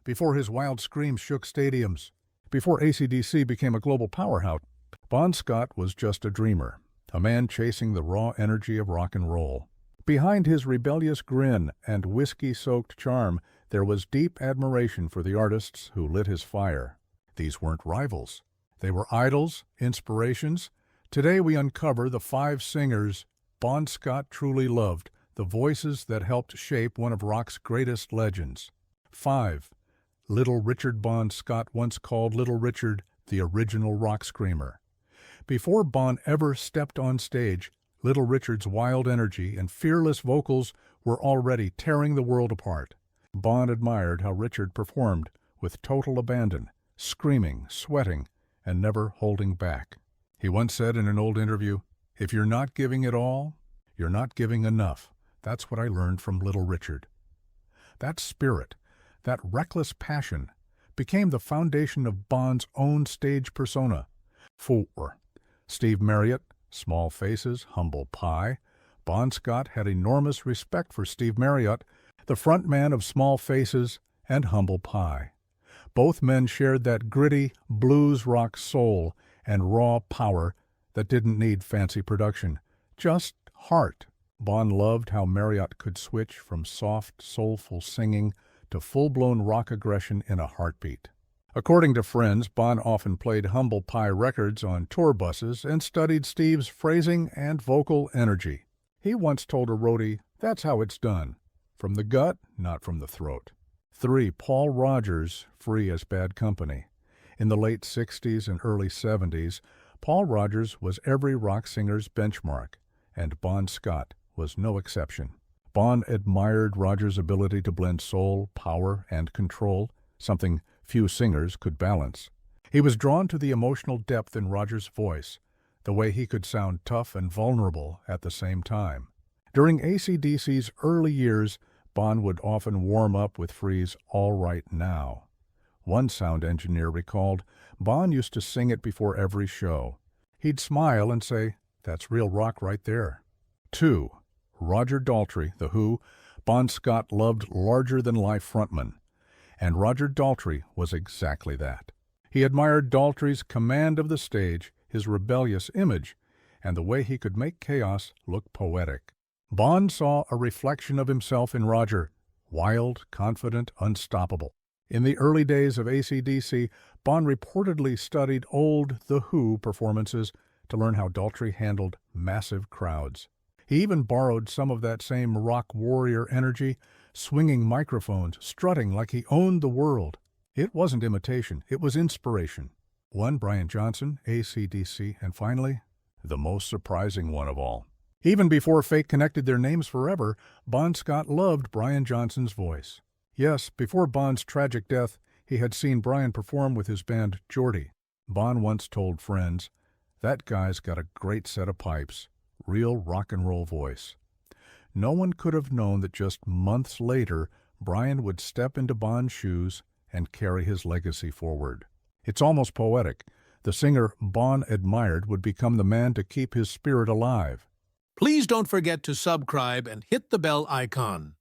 before his wild screams shook stadiums, before AC/DC became a global powerhouse. Bon Scott was just a dreamer, a man chasing the raw energy of rock and roll. Behind his rebellious grin and whiskey-soaked charm, there was deep admiration for the artists who lit his fire. These weren't rivals. They were idols, inspirations. Today we uncover the 5 singers Bon Scott truly loved, the voices that helped shape one of rock's greatest legends. 5. Little Richard Bon Scott once called Little Richard the original rock screamer. Before Bon ever stepped on stage, Little Richard's wild energy and fearless vocals were already tearing the world apart. Bon admired how Richard performed with total abandon, screaming, sweating, and never holding back. He once said in an old interview, "If you're not giving it all, you're not giving enough. That's what I learned from Little Richard." That spirit, that reckless passion, became the foundation of Bon's own stage persona. 4. Steve Marriott, Small Faces, Humble Pie. Bon Scott had enormous respect for Steve Marriott, the frontman of Small Faces and Humble Pie. Both men shared that gritty blues rock soul and raw power that didn't need fancy production, just heart. Bon loved how Marriott could switch from soft, soulful singing to full-blown rock aggression in a heartbeat. According to friends, Bon often played Humble Pie records on tour buses and studied Steve's phrasing and vocal energy. He once told a roadie, "That's how it's done. From the gut, not from the throat." 3. Paul Rodgers, Free as Bad Company. In the late 60s and early 70s, Paul Rodgers was every rock singer's benchmark, and Bon Scott was no exception. Bon admired Rodgers' ability to blend soul, power, and control, something few singers could balance. He was drawn to the emotional depth in Rodgers' voice, the way he could sound tough and vulnerable at the same time. During AC/DC's early years, Bon would often warm up with Free's All Right Now. One sound engineer recalled, Bon used to sing it before every show. He'd smile and say, "That's real rock right there." 2. Roger Daltrey, The Who. Bon Scott loved larger-than-life frontmen, and Roger Daltrey was exactly that. He admired Daltrey's command of the stage, his rebellious image, and the way he could make chaos look poetic. Bon saw a reflection of himself in Roger, wild, confident, unstoppable. In the early days of AC/DC, Bon reportedly studied old The Who performances to learn how Daltrey handled massive crowds. He even borrowed some of that same rock warrior energy, swinging microphones, strutting like he owned the world. It wasn't imitation, it was inspiration. 1. Brian Johnson, AC/DC, and finally, the most surprising one of all. Even before fate connected their names forever, Bon Scott loved Brian Johnson's voice. Yes, before Bon's tragic death, he had seen Brian perform with his band Geordie. Bon once told friends, "That guy's got a great set of pipes, real rock and roll voice." No one could have known that just months later, Brian would step into Bon's shoes and carry his legacy forward. It's almost poetic. The singer Bon admired would become the man to keep his spirit alive. Please don't forget to subscribe and hit the bell icon.